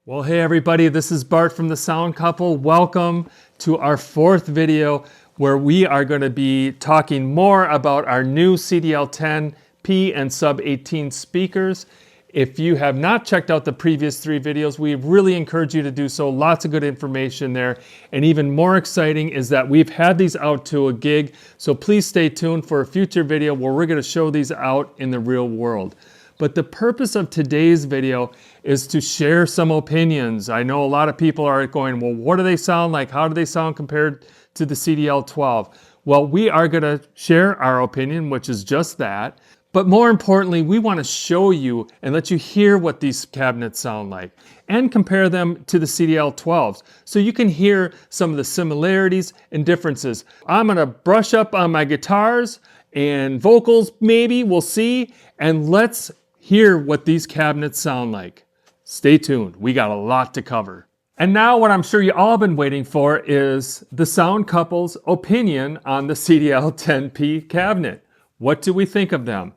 Well, hey everybody, this is Bart from The Sound Couple. Welcome to our fourth video where we are going to be talking more about our new CDL10P and Sub18 speakers. If you have not checked out the previous three videos, we really encourage you to do so. Lots of good information there. And even more exciting is that we've had these out to a gig, so please stay tuned for a future video where we're going to show these out in the real world. But the purpose of today's video is to share some opinions. I know a lot of people are going, well, what do they sound like? How do they sound compared to the CDL12? Well, we are going to share our opinion, which is just that. But more importantly, we want to show you and let you hear what these cabinets sound like and compare them to the CDL12s so you can hear some of the similarities and differences. I'm going to brush up on my guitars and vocals, maybe, we'll see, and let's hear what these cabinets sound like. Stay tuned, we got a lot to cover. And now what I'm sure you all have been waiting for is the Sound Couple's opinion on the CDL10P cabinet. What do we think of them?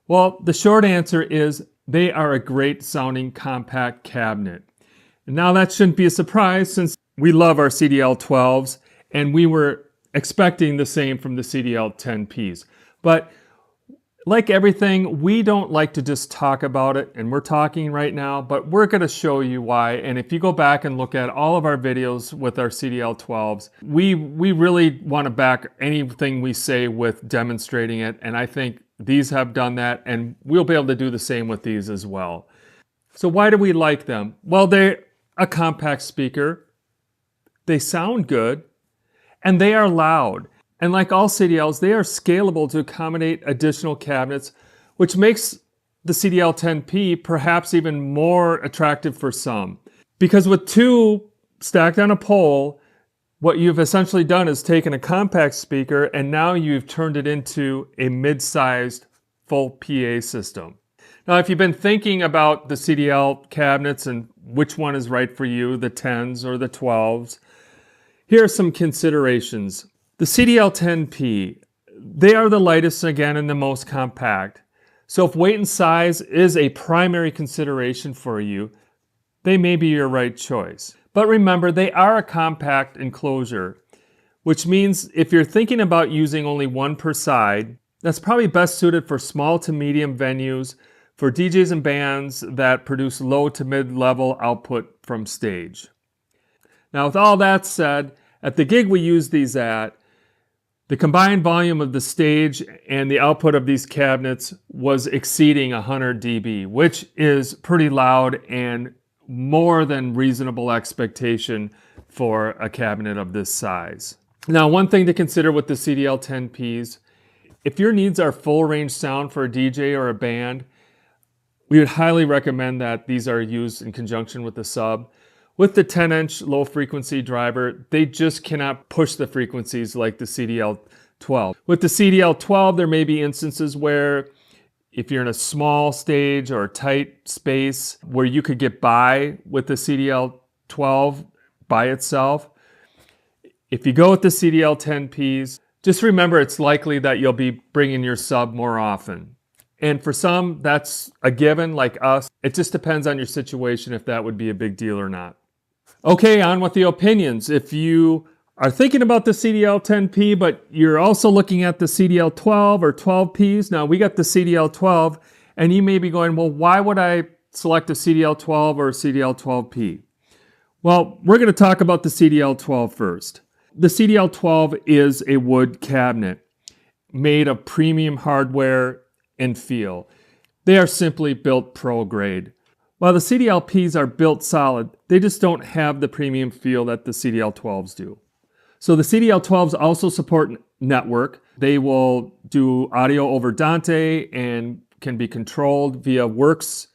Well, the short answer is they are a great sounding compact cabinet. And now that shouldn't be a surprise since we love our CDL12s and we were expecting the same from the CDL10Ps. But like everything, we don't like to just talk about it, and we're talking right now, but we're going to show you why. And if you go back and look at all of our videos with our CDL12s, we really want to back anything we say with demonstrating it, and I think these have done that, and we'll be able to do the same with these as well. So why do we like them? Well, they're a compact speaker, they sound good, and they are loud. And like all CDLs, they are scalable to accommodate additional cabinets, which makes the CDL10P perhaps even more attractive for some. Because with two stacked on a pole, what you've essentially done is taken a compact speaker and now you've turned it into a mid-sized full PA system. Now, if you've been thinking about the CDL cabinets and which one is right for you, the 10s or the 12s, here are some considerations. The CDL10P, they are the lightest again and the most compact. So if weight and size is a primary consideration for you, they may be your right choice. But remember, they are a compact enclosure, which means if you're thinking about using only one per side, that's probably best suited for small to medium venues, for DJs and bands that produce low to mid-level output from stage. Now with all that said, at the gig we use these at, the combined volume of the stage and the output of these cabinets was exceeding 100 dB, which is pretty loud and more than reasonable expectation for a cabinet of this size. Now, one thing to consider with the CDL10Ps, if your needs are full range sound for a DJ or a band, we would highly recommend that these are used in conjunction with the sub. With the 10-inch low-frequency driver, they just cannot push the frequencies like the CDL12. With the CDL12, there may be instances where if you're in a small stage or a tight space where you could get by with the CDL12 by itself. If you go with the CDL10Ps, just remember it's likely that you'll be bringing your sub more often. And for some, that's a given, like us. It just depends on your situation if that would be a big deal or not. Okay, on with the opinions. If you are thinking about the CDL10P, but you're also looking at the CDL12 or 12Ps, now we got the CDL12, and you may be going, well, why would I select a CDL12 or a CDL12P? Well, we're going to talk about the CDL12 first. The CDL12 is a wood cabinet made of premium hardware and feel. They are simply built pro grade. While the CDLPs are built solid, they just don't have the premium feel that the CDL12s do. So the CDL12s also support network. They will do audio over Dante and can be controlled via Works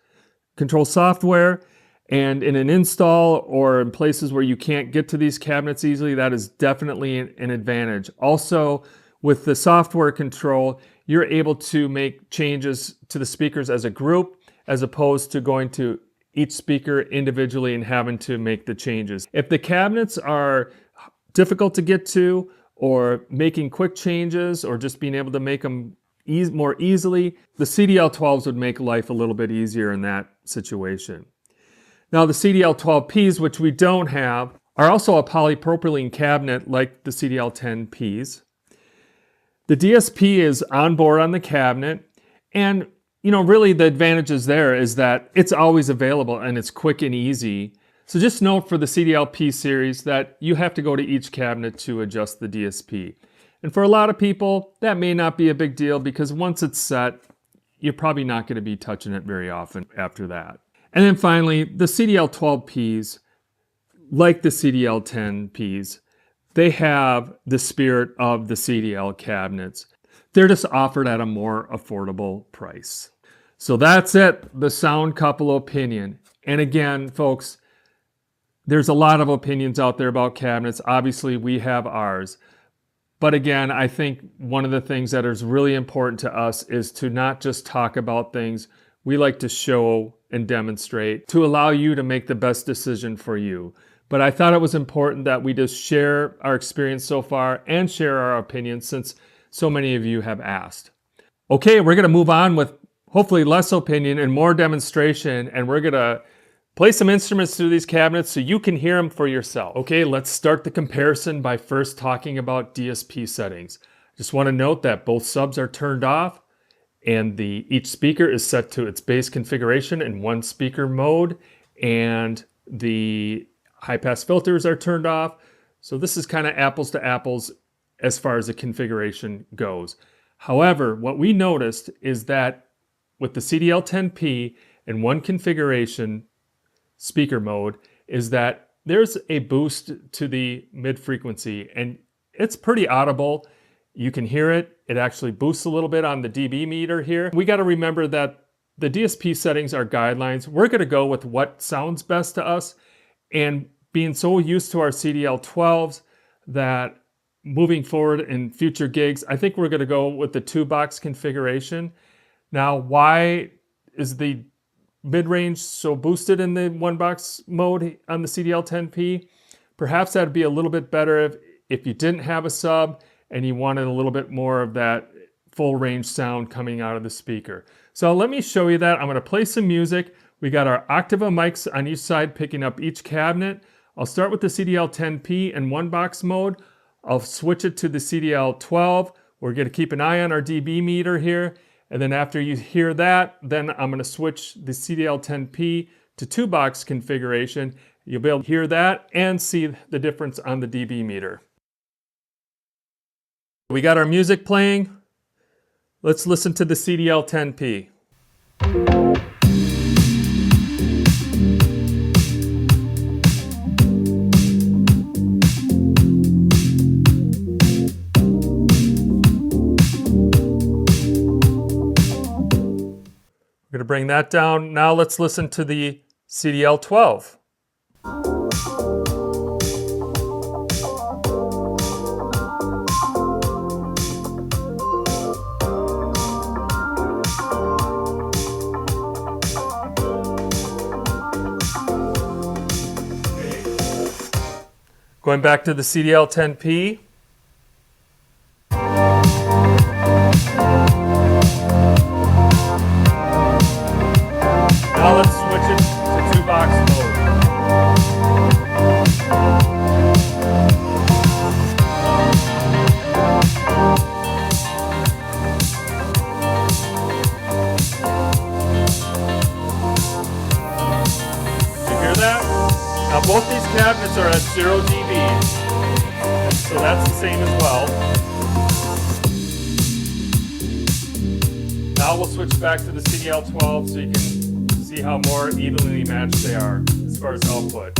control software. And in an install or in places where you can't get to these cabinets easily, that is definitely an advantage. Also, with the software control, you're able to make changes to the speakers as a group, as opposed to going to each speaker individually and having to make the changes. If the cabinets are difficult to get to, or making quick changes, or just being able to make them more easily, the CDL12s would make life a little bit easier in that situation. Now the CDL12Ps, which we don't have, are also a polypropylene cabinet like the CDL10Ps. The DSP is on board on the cabinet, and really the advantages there is that it's always available and it's quick and easy. So just note for the CDLP series that you have to go to each cabinet to adjust the DSP. And for a lot of people, that may not be a big deal because once it's set, you're probably not going to be touching it very often after that. And then finally, the CDL12Ps, like the CDL10Ps, they have the spirit of the CDL cabinets. They're just offered at a more affordable price. So that's it, the sound couple opinion. And again, folks, there's a lot of opinions out there about cabinets. Obviously, we have ours. But again, I think one of the things that is really important to us is to not just talk about things. We like to show and demonstrate to allow you to make the best decision for you. But I thought it was important that we just share our experience so far and share our opinions since so many of you have asked. Okay, we're going to move on with hopefully less opinion and more demonstration, and we're going to play some instruments through these cabinets so you can hear them for yourself. Okay, let's start the comparison by first talking about DSP settings. Just want to note that both subs are turned off and each speaker is set to its base configuration in one speaker mode, and the high pass filters are turned off. So this is kind of apples to apples as far as the configuration goes. However, what we noticed is that with the CDL10P in one configuration speaker mode is that there's a boost to the mid frequency and it's pretty audible. You can hear it. It actually boosts a little bit on the dB meter here. We got to remember that the DSP settings are guidelines. We're going to go with what sounds best to us, and being so used to our CDL12s that moving forward in future gigs, I think we're going to go with the 2-box configuration. Now, why is the mid-range so boosted in the 1-box mode on the CDL10P? Perhaps that'd be a little bit better if you didn't have a sub and you wanted a little bit more of that full range sound coming out of the speaker. So let me show you that. I'm going to play some music. We got our Octava mics on each side picking up each cabinet. I'll start with the CDL10P in 1-box mode. I'll switch it to the CDL12. We're going to keep an eye on our dB meter here. And then after you hear that, then I'm going to switch the CDL10P to 2-box configuration. You'll be able to hear that and see the difference on the dB meter. We got our music playing. Let's listen to the CDL10P. We're going to bring that down. Now let's listen to the CDL12. Going back to the CDL10P. Now let's switch it to 2-box mode. You hear that? Now both these cabinets are at 0 dB, so that's the same as well. Now we'll switch back to the CDL12 so you can see how more evenly matched they are as far as output.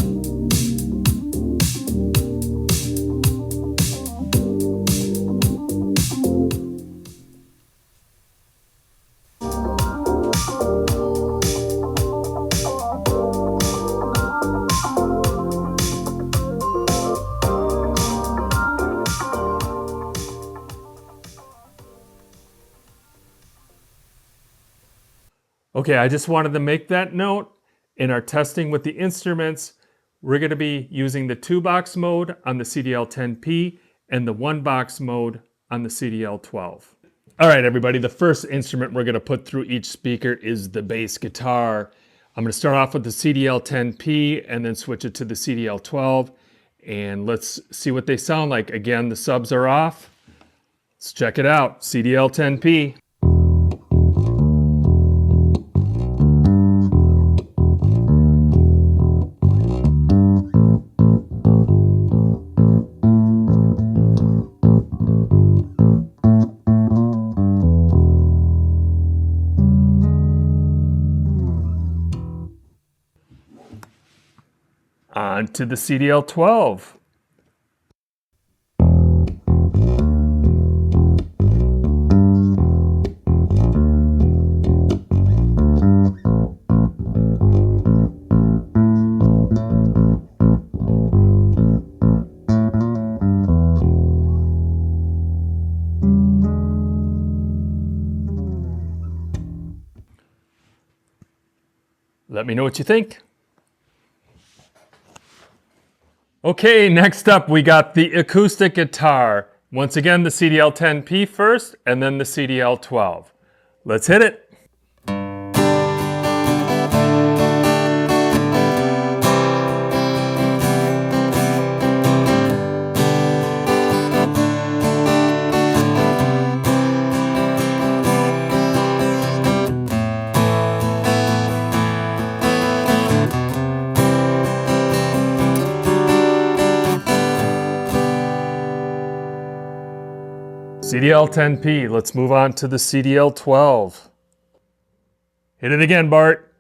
Okay, I just wanted to make that note. In our testing with the instruments, we're going to be using the 2-box mode on the CDL10P and the 1-box mode on the CDL12. All right, everybody, the first instrument we're going to put through each speaker is the bass guitar. I'm going to start off with the CDL10P and then switch it to the CDL12. And let's see what they sound like. Again, the subs are off. Let's check it out. CDL10P. On to the CDL12. Let me know what you think. Okay, next up we got the acoustic guitar. Once again, the CDL10P first, and then the CDL12. Let's hit it. CDL10P, let's move on to the CDL12. Hit it again, Bart.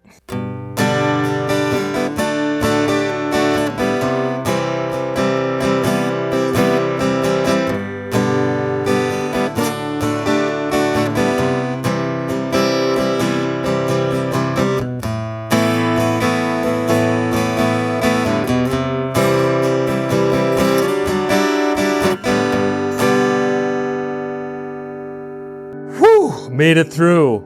Made it through.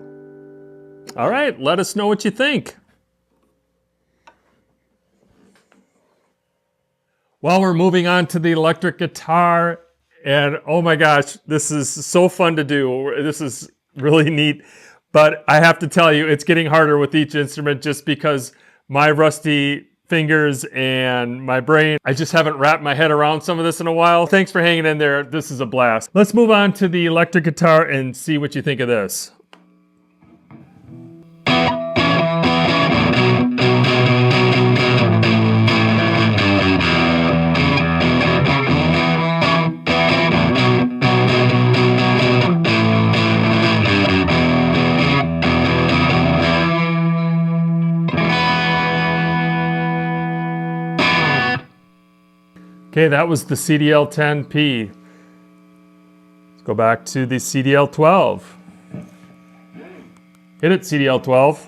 All right, let us know what you think. Well, we're moving on to the electric guitar, and oh my gosh, this is so fun to do. This is really neat, but I have to tell you, it's getting harder with each instrument just because my rusty fingers and my brain, I just haven't wrapped my head around some of this in a while. Thanks for hanging in there. This is a blast. Let's move on to the electric guitar and see what you think of this. Okay, that was the CDL10P. Let's go back to the CDL12. Hit it, CDL12.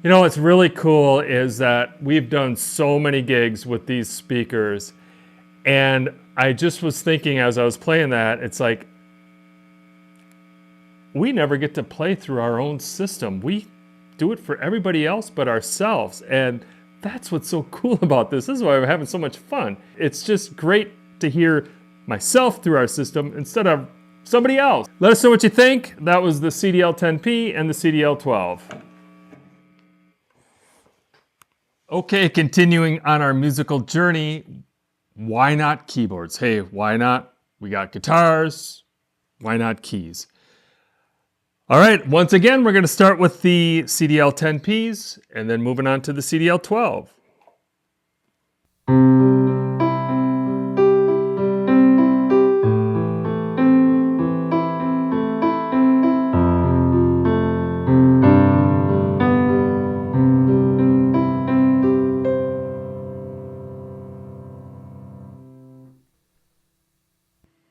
You know, what's really cool is that we've done so many gigs with these speakers, and I just was thinking as I was playing that, it's like, we never get to play through our own system. We do it for everybody else but ourselves, and that's what's so cool about this. This is why we're having so much fun. It's just great to hear myself through our system instead of somebody else. Let us know what you think. That was the CDL10P and the CDL12. Okay, continuing on our musical journey, why not keyboards? Hey, why not? We got guitars, why not keys? All right, once again, we're gonna start with the CDL10Ps and then moving on to the CDL12.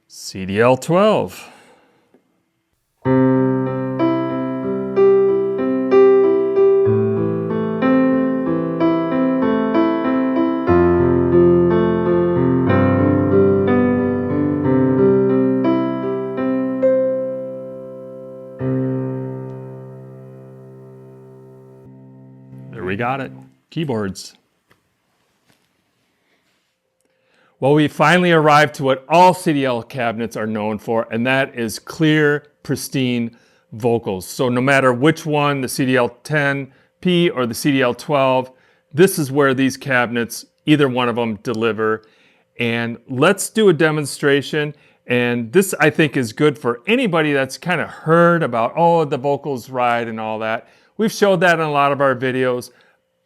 CDL12. we got it. Keyboards. Well, we finally arrived to what all CDL cabinets are known for, and that is clear, pristine vocals. So no matter which one, the CDL10P or the CDL12, this is where these cabinets, either one of them, deliver. And let's do a demonstration. And this, I think, is good for anybody that's kind of heard about, oh, the vocals ride and all that. We've showed that in a lot of our videos,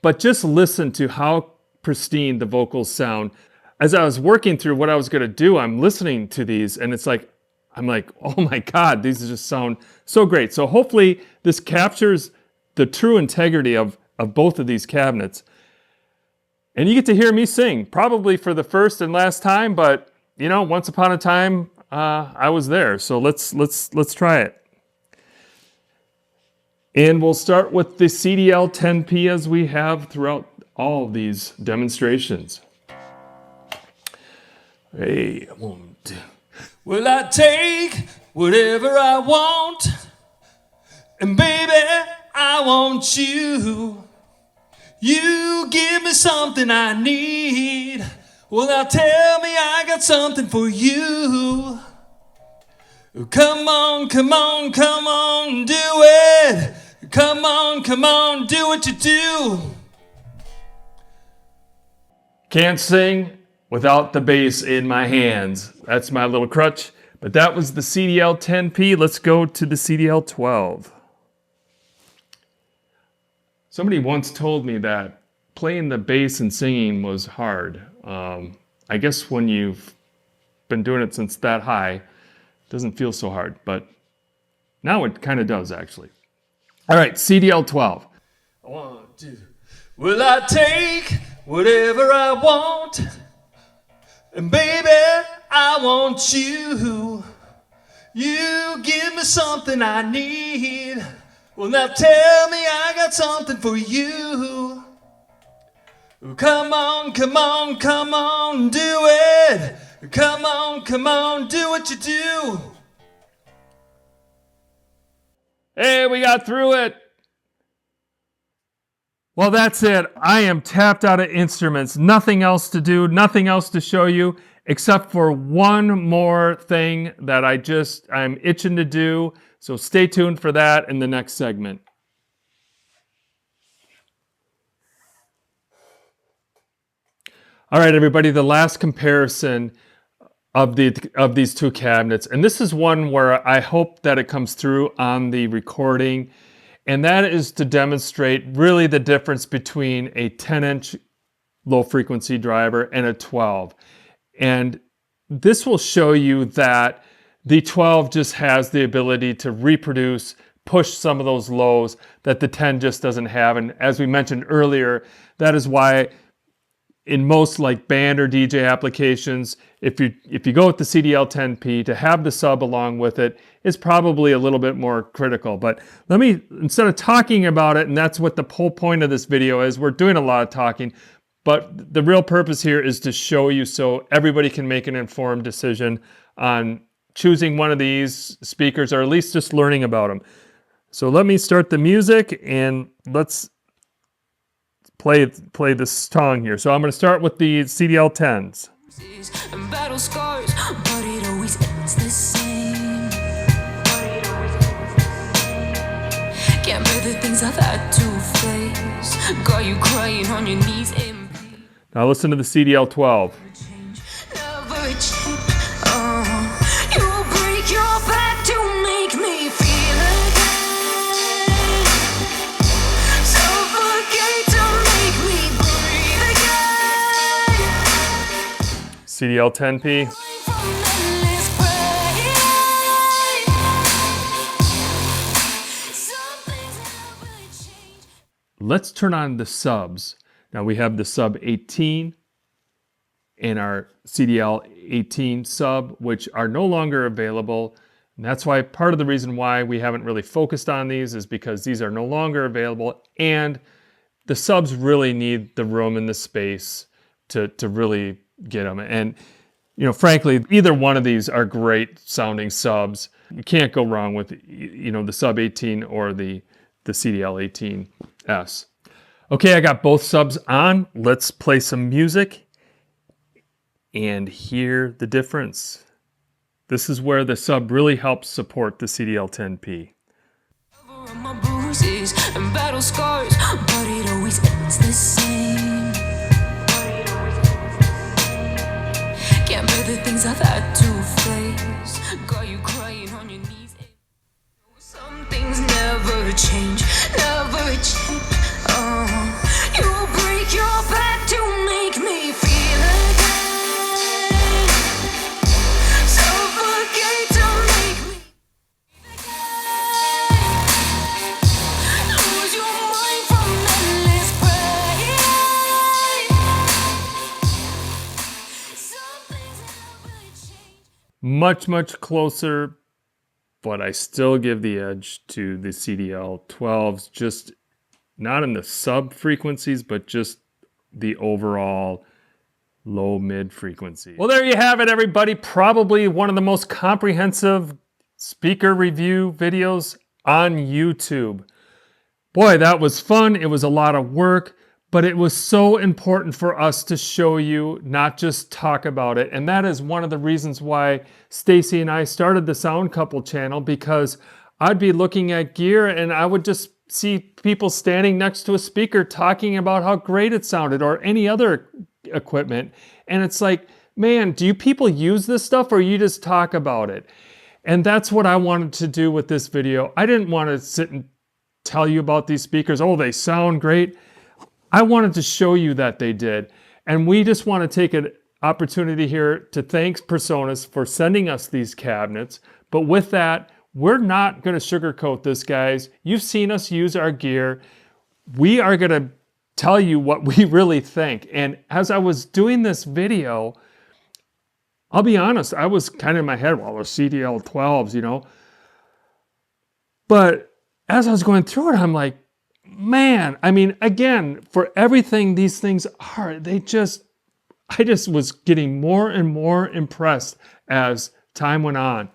but just listen to how pristine the vocals sound. As I was working through what I was going to do, I'm listening to these and it's like, I'm like, oh my God, these just sound so great. So hopefully this captures the true integrity of both of these cabinets. And you get to hear me sing, probably for the first and last time, but you know, once upon a time, I was there. So let's try it. And we'll start with the CDL10P as we have throughout all of these demonstrations. Hey, 1, 2. Well, I take whatever I want, and baby, I want you. You give me something I need. Well, now tell me I got something for you. Come on, come on, come on, do it. Come on, do what you do. Can't sing without the bass in my hands. That's my little crutch. But that was the CDL10P. Let's go to the CDL12. Somebody once told me that playing the bass and singing was hard. I guess when you've been doing it since that high, it doesn't feel so hard, but now it kind of does actually. All right, CDL12. 1, 2. Well, I take whatever I want, and baby, I want you. You give me something I need. Well, now tell me I got something for you. Come on, come on, come on, do it. Come on, do what you do. Hey, we got through it. Well, that's it. I am tapped out of instruments. Nothing else to do, nothing else to show you, except for one more thing that I'm itching to do. So stay tuned for that in the next segment. All right, everybody, the last comparison of these two cabinets, and this is one where I hope that it comes through on the recording, and that is to demonstrate really the difference between a 10-inch low-frequency driver and a 12. And this will show you that the 12 just has the ability to reproduce, push some of those lows that the 10 just doesn't have. And as we mentioned earlier, that is why in most like band or DJ applications, if you go with the CDL10P, to have the sub along with it is probably a little bit more critical. But let me, instead of talking about it, and that's what the whole point of this video is, we're doing a lot of talking, but the real purpose here is to show you so everybody can make an informed decision on choosing one of these speakers, or at least just learning about them. So let me start the music and let's play this song here. So I'm going to start with the CDL10s. And battle scars, but it always ends the same. Can't bear the things I've had to face. Got you crying on your knees in pain. Now listen to the CDL12. Never change. You'll break your back to make me feel again. Suffocate to make me breathe again. CDL10P. Let's turn on the subs. Now we have the Sub18 and our CDL18 sub, which are no longer available. And that's why part of the reason why we haven't really focused on these is because these are no longer available, and the subs really need the room and the space to really get them. And you know, frankly, either one of these are great sounding subs. You can't go wrong with, you know, the Sub18 or the CDL18S. Okay, I got both subs on. Let's play some music and hear the difference. This is where the sub really helps support the CDL10P. My bruises and battle scars, but it always ends the same. Can't bear the things I've had to face. Got you crying on your knees. Some things never change, never change. You will break your back to make me feel again. Suffocate to make me lose your mind from endless pain. Some things never change. Much closer, but I still give the edge to the CDL12s, just not in the sub frequencies, but just the overall low mid frequency. Well, there you have it, everybody. Probably one of the most comprehensive speaker review videos on YouTube. Boy, that was fun. It was a lot of work, but it was so important for us to show you, not just talk about it. And that is one of the reasons why Stacy and I started the Sound Couple channel, because I'd be looking at gear and I would just see people standing next to a speaker talking about how great it sounded, or any other equipment. And it's like, man, do you people use this stuff, or you just talk about it? And that's what I wanted to do with this video. I didn't want to sit and tell you about these speakers. Oh, they sound great. I wanted to show you that they did. And we just want to take an opportunity here to thank PreSonus for sending us these cabinets. But with that, we're not going to sugarcoat this, guys. You've seen us use our gear. We are going to tell you what we really think. And as I was doing this video, I'll be honest, I was kind of in my head, well, they're CDL12s, you know. But as I was going through it, I'm like, man, I mean, again, for everything these things are, I just was getting more and more impressed as time went on.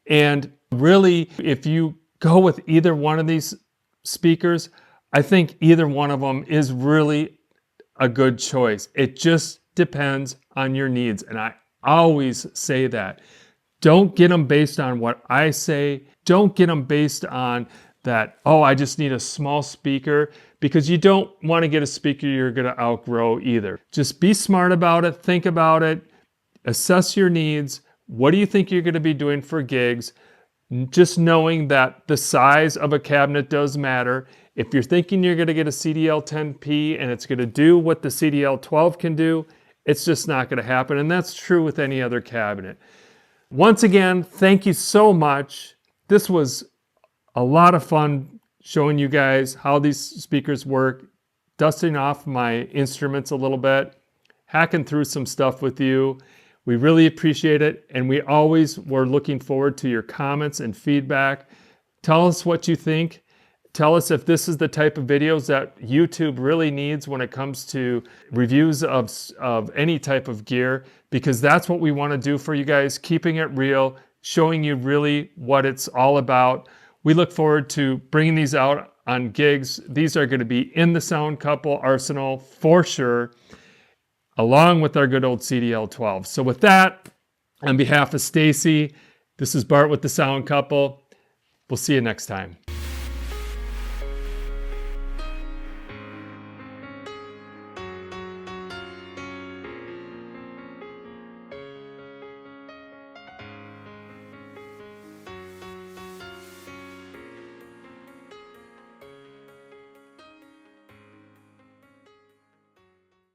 And really, if you go with either one of these speakers, I think either one of them is really a good choice. It just depends on your needs. And I always say that. Don't get them based on what I say. Don't get them based on that, oh, I just need a small speaker, because you don't want to get a speaker you're going to outgrow either. Just be smart about it. Think about it. Assess your needs. What do you think you're going to be doing for gigs? Just knowing that the size of a cabinet does matter. If you're thinking you're going to get a CDL10P and it's going to do what the CDL12 can do, it's just not going to happen. And that's true with any other cabinet. Once again, thank you so much. This was a lot of fun showing you guys how these speakers work, dusting off my instruments a little bit, hacking through some stuff with you. We really appreciate it, and we always were looking forward to your comments and feedback. Tell us what you think. Tell us if this is the type of videos that YouTube really needs when it comes to reviews of any type of gear, because that's what we want to do for you guys, keeping it real, showing you really what it's all about. We look forward to bringing these out on gigs. These are going to be in the Sound Couple arsenal for sure, along with our good old CDL12. So with that, on behalf of Stacy, this is Bart with the Sound Couple. We'll see you next time.